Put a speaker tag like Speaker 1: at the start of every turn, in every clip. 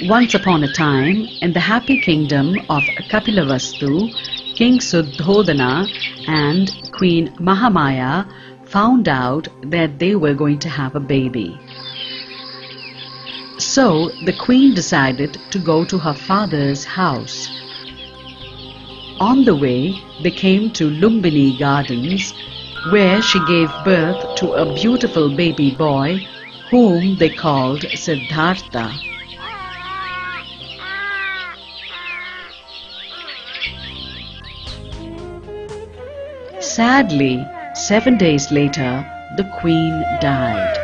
Speaker 1: Once upon a time, in the happy kingdom of Kapilavastu, King Suddhodana and Queen Mahamaya found out that they were going to have a baby. So the queen decided to go to her father's house. On the way, they came to Lumbini Gardens, where she gave birth to a beautiful baby boy whom they called Siddhartha. Sadly, 7 days later, the queen died.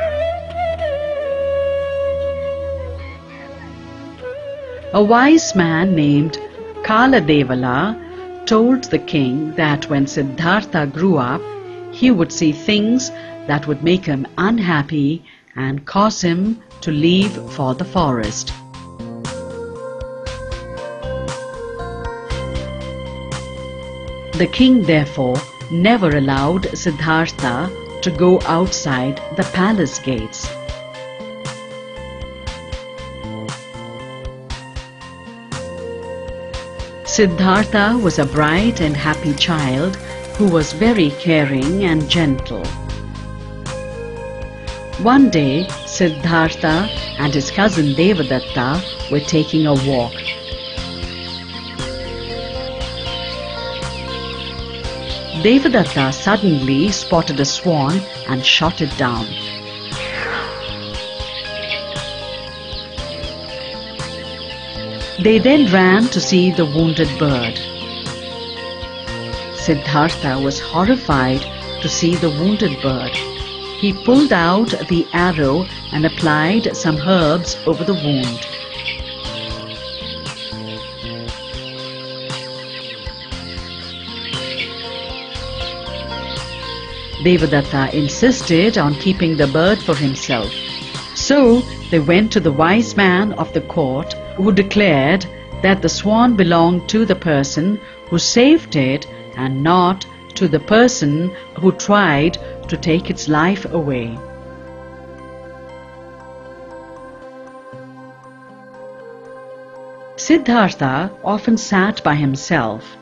Speaker 1: A wise man named Kaladevala told the king that when Siddhartha grew up, he would see things that would make him unhappy and cause him to leave for the forest. The king therefore never allowed Siddhartha to go outside the palace gates. Siddhartha was a bright and happy child who was very caring and gentle. One day, Siddhartha and his cousin Devadatta were taking a walk. Devadatta suddenly spotted a swan and shot it down. They then ran to see the wounded bird. Siddhartha was horrified to see the wounded bird. He pulled out the arrow and applied some herbs over the wound. Devadatta insisted on keeping the bird for himself. So they went to the wise man of the court, who declared that the swan belonged to the person who saved it and not to the person who tried to take its life away. Siddhartha often sat by himself.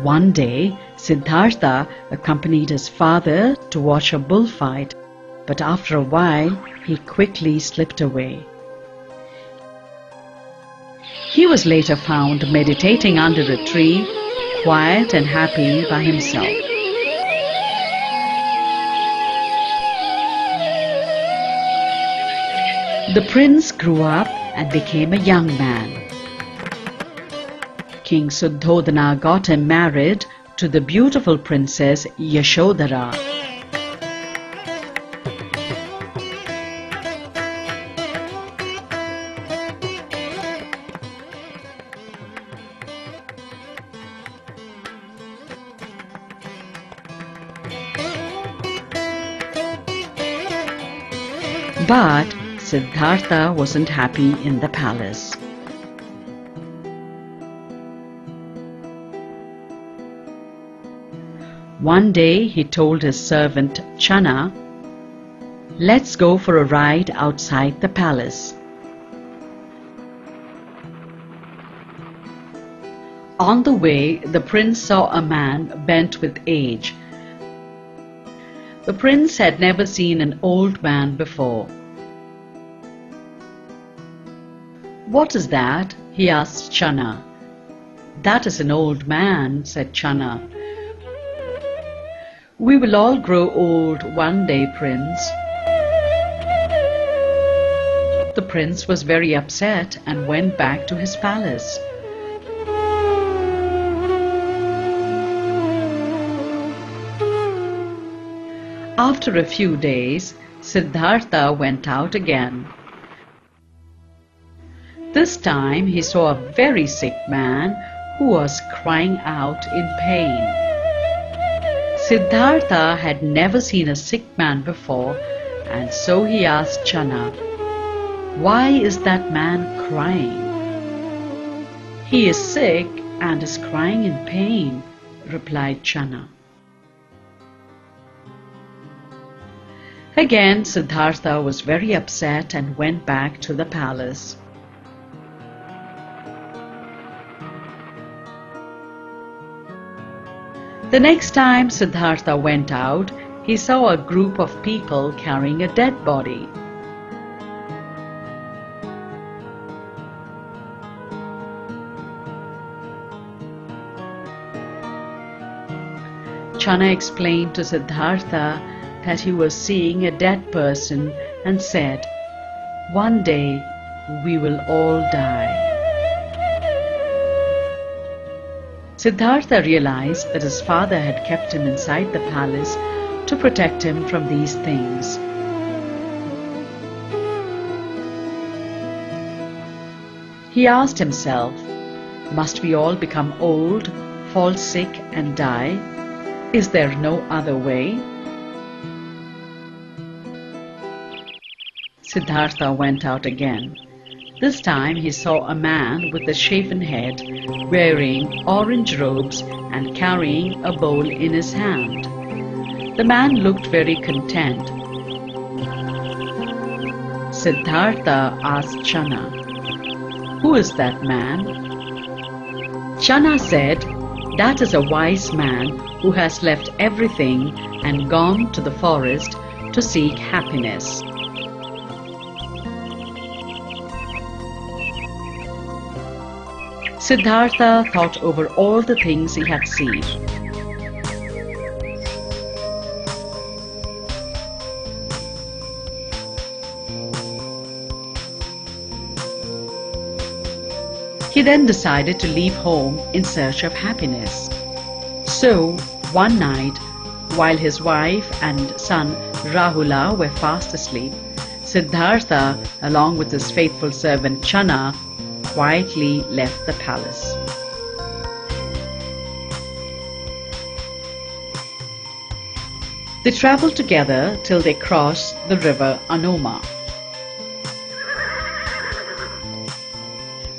Speaker 1: One day, Siddhartha accompanied his father to watch a bullfight, but after a while, he quickly slipped away. He was later found meditating under a tree, quiet and happy by himself. The prince grew up and became a young man. King Suddhodana got him married to the beautiful princess Yashodhara. But Siddhartha wasn't happy in the palace. One day he told his servant Channa, "Let's go for a ride outside the palace." On the way, the prince saw a man bent with age. The prince had never seen an old man before. "What is that?" he asked Channa. "That is an old man," said Channa. "We will all grow old one day, Prince." The prince was very upset and went back to his palace. After a few days, Siddhartha went out again. This time he saw a very sick man who was crying out in pain. Siddhartha had never seen a sick man before, and so he asked Channa, "Why is that man crying?" "He is sick and is crying in pain," replied Channa. Again, Siddhartha was very upset and went back to the palace. The next time Siddhartha went out, he saw a group of people carrying a dead body. Channa explained to Siddhartha that he was seeing a dead person and said, "One day we will all die." Siddhartha realized that his father had kept him inside the palace to protect him from these things. He asked himself, "Must we all become old, fall sick and die? Is there no other way?" Siddhartha went out again. This time he saw a man with a shaven head, wearing orange robes and carrying a bowl in his hand. The man looked very content. Siddhartha asked Channa, "Who is that man?" Channa said, "That is a wise man who has left everything and gone to the forest to seek happiness." Siddhartha thought over all the things he had seen. He then decided to leave home in search of happiness. So, one night, while his wife and son Rahula were fast asleep, Siddhartha, along with his faithful servant Channa, quietly left the palace. They traveled together till they crossed the river Anoma.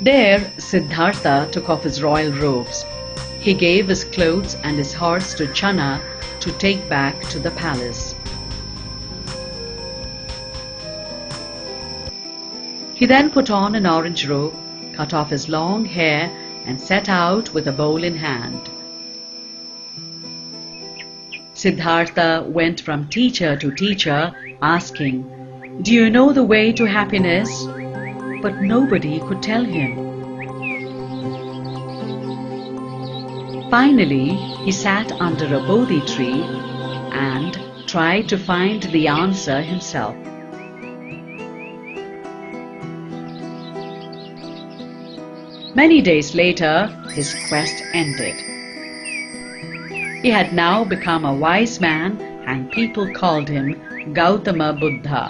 Speaker 1: There, Siddhartha took off his royal robes. He gave his clothes and his horse to Channa to take back to the palace. He then put on an orange robe, cut off his long hair, and set out with a bowl in hand. Siddhartha went from teacher to teacher, asking, "Do you know the way to happiness?" But nobody could tell him. Finally, he sat under a Bodhi tree and tried to find the answer himself. Many days later, his quest ended. He had now become a wise man, and people called him Gautama Buddha.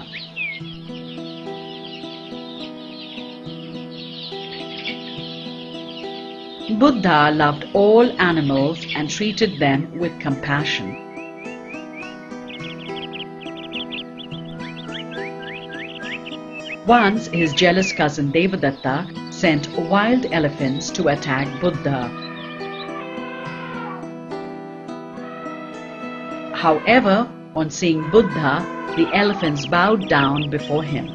Speaker 1: Buddha loved all animals and treated them with compassion. Once, his jealous cousin Devadatta sent wild elephants to attack Buddha. However, on seeing Buddha, the elephants bowed down before him.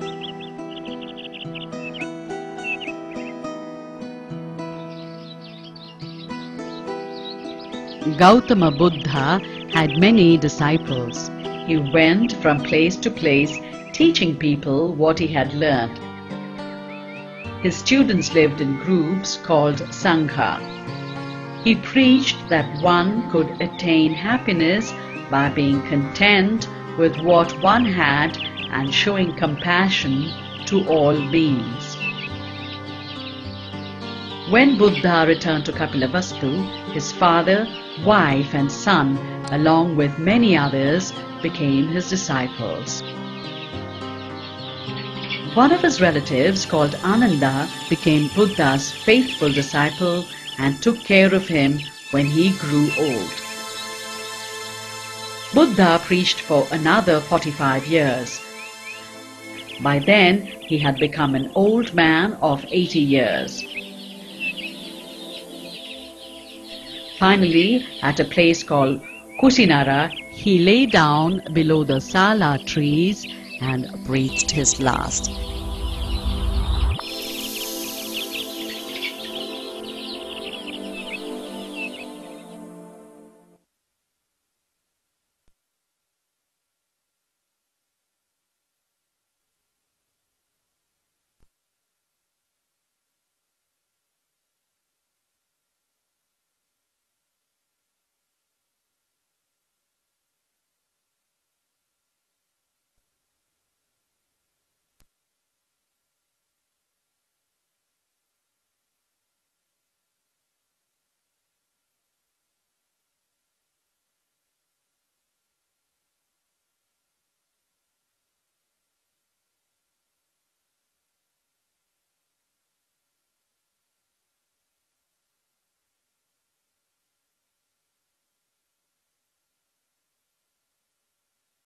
Speaker 1: Gautama Buddha had many disciples. he went from place to place teaching people what he had learned. His students lived in groups called Sangha. He preached that one could attain happiness by being content with what one had and showing compassion to all beings. When Buddha returned to Kapilavastu, his father, wife and son, along with many others, became his disciples. One of his relatives, called Ananda, became Buddha's faithful disciple and took care of him when he grew old. Buddha preached for another 45 years. By then, he had become an old man of 80 years. Finally, at a place called Kusinara, he lay down below the sala trees and breathed his last.